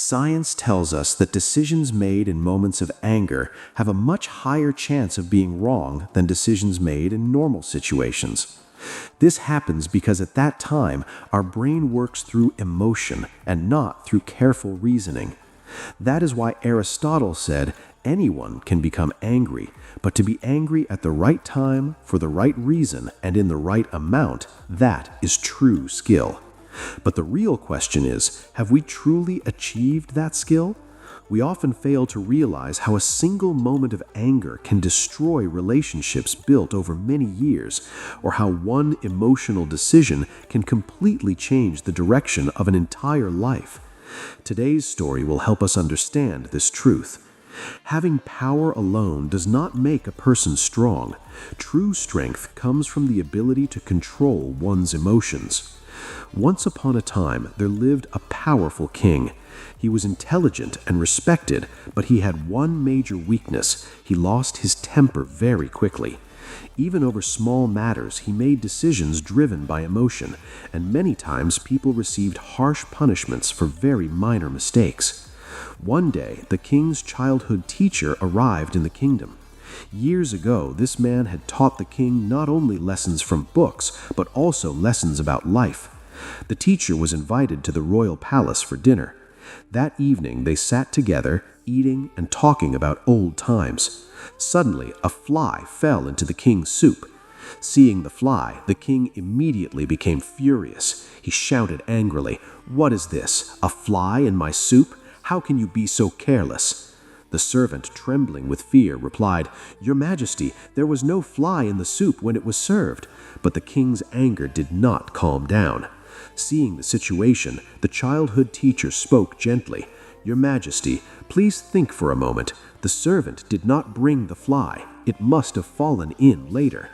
Science tells us that decisions made in moments of anger have a much higher chance of being wrong than decisions made in normal situations. This happens because at that time, our brain works through emotion and not through careful reasoning. That is why Aristotle said, anyone can become angry, but to be angry at the right time, for the right reason, and in the right amount, that is true skill. But the real question is, have we truly achieved that skill? We often fail to realize how a single moment of anger can destroy relationships built over many years, or how one emotional decision can completely change the direction of an entire life. Today's story will help us understand this truth. Having power alone does not make a person strong. True strength comes from the ability to control one's emotions. Once upon a time, there lived a powerful king. He was intelligent and respected, but he had one major weakness. He lost his temper very quickly. Even over small matters, he made decisions driven by emotion, and many times people received harsh punishments for very minor mistakes. One day, the king's childhood teacher arrived in the kingdom. Years ago, this man had taught the king not only lessons from books, but also lessons about life. The teacher was invited to the royal palace for dinner. That evening, they sat together, eating and talking about old times. Suddenly, a fly fell into the king's soup. Seeing the fly, the king immediately became furious. He shouted angrily, "What is this? A fly in my soup? How can you be so careless?" The servant, trembling with fear, replied, "Your Majesty, there was no fly in the soup when it was served." But the king's anger did not calm down. Seeing the situation, the childhood teacher spoke gently, "Your Majesty, please think for a moment. The servant did not bring the fly. It must have fallen in later."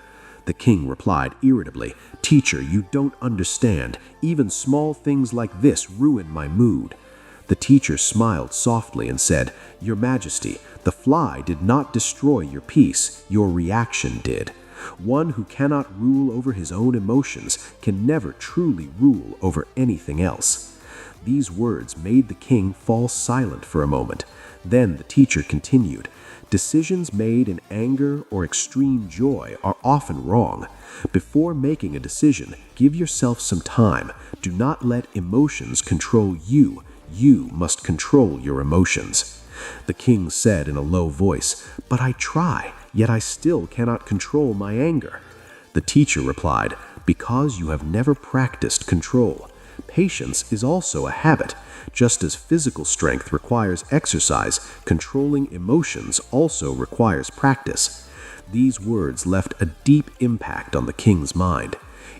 The king replied irritably, "Teacher, you don't understand. Even small things like this ruin my mood." The teacher smiled softly and said, "Your Majesty, the fly did not destroy your peace. Your reaction did. One who cannot rule over his own emotions can never truly rule over anything else." These words made the king fall silent for a moment. Then the teacher continued, "Decisions made in anger or extreme joy are often wrong. Before making a decision, give yourself some time. Do not let emotions control you. You must control your emotions." The king said in a low voice, "But I try, yet I still cannot control my anger." The teacher replied, "Because you have never practiced control. Patience is also a habit. Just as physical strength requires exercise, controlling emotions also requires practice." These words left a deep impact on the king's mind.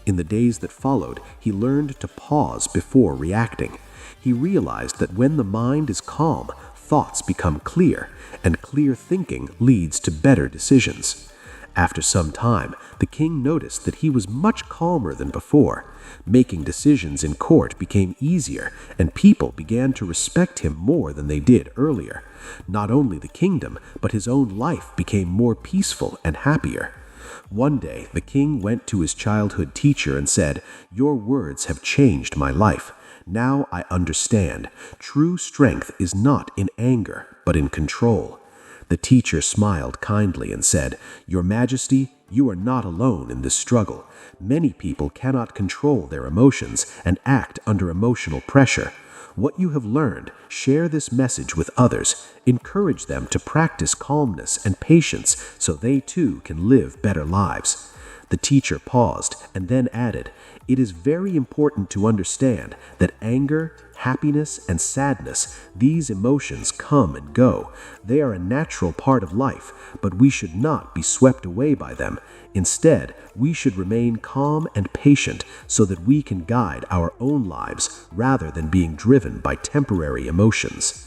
In the days that followed, he learned to pause before reacting. He realized that when the mind is calm, thoughts become clear, and clear thinking leads to better decisions. After some time, the king noticed that he was much calmer than before. Making decisions in court became easier, and people began to respect him more than they did earlier. Not only the kingdom, but his own life became more peaceful and happier. One day, the king went to his childhood teacher and said, "Your words have changed my life. Now I understand. True strength is not in anger, but in control." The teacher smiled kindly and said, "Your Majesty, you are not alone in this struggle. Many people cannot control their emotions and act under emotional pressure. What you have learned, share this message with others. Encourage them to practice calmness and patience so they too can live better lives." The teacher paused and then added, "It is very important to understand that anger, happiness, and sadness, these emotions come and go. They are a natural part of life, but we should not be swept away by them. Instead, we should remain calm and patient so that we can guide our own lives rather than being driven by temporary emotions."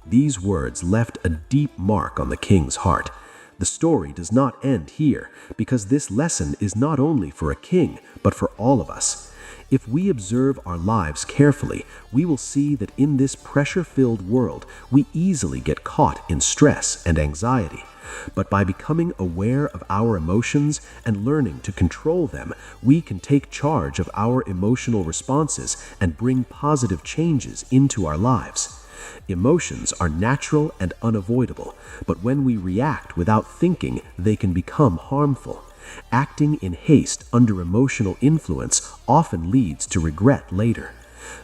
These words left a deep mark on the king's heart. The story does not end here, because this lesson is not only for a king, but for all of us. If we observe our lives carefully, we will see that in this pressure-filled world, we easily get caught in stress and anxiety. But by becoming aware of our emotions and learning to control them, we can take charge of our emotional responses and bring positive changes into our lives. Emotions are natural and unavoidable, but when we react without thinking, they can become harmful. Acting in haste under emotional influence often leads to regret later.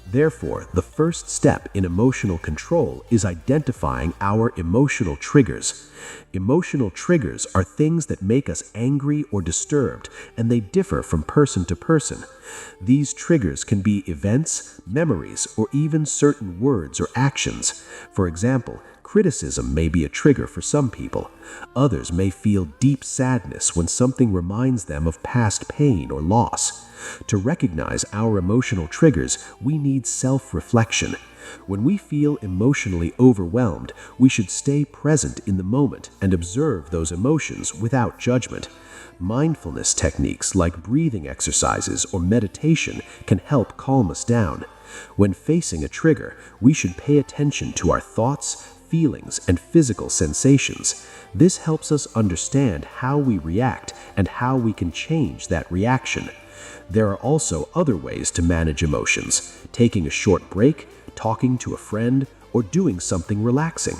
Therefore, the first step in emotional control is identifying our emotional triggers. Emotional triggers are things that make us angry or disturbed, and they differ from person to person. These triggers can be events, memories, or even certain words or actions. For example, criticism may be a trigger for some people. Others may feel deep sadness when something reminds them of past pain or loss. To recognize our emotional triggers, we need self-reflection. When we feel emotionally overwhelmed, we should stay present in the moment and observe those emotions without judgment. Mindfulness techniques like breathing exercises or meditation can help calm us down. When facing a trigger, we should pay attention to our thoughts, feelings, and physical sensations. This helps us understand how we react and how we can change that reaction. There are also other ways to manage emotions: taking a short break, talking to a friend, or doing something relaxing.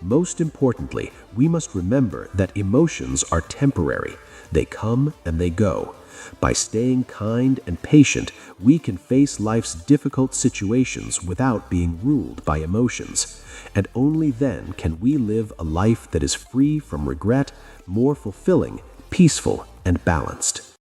Most importantly, we must remember that emotions are temporary. They come and they go. By staying kind and patient, we can face life's difficult situations without being ruled by emotions. And only then can we live a life that is free from regret, more fulfilling, peaceful, and balanced.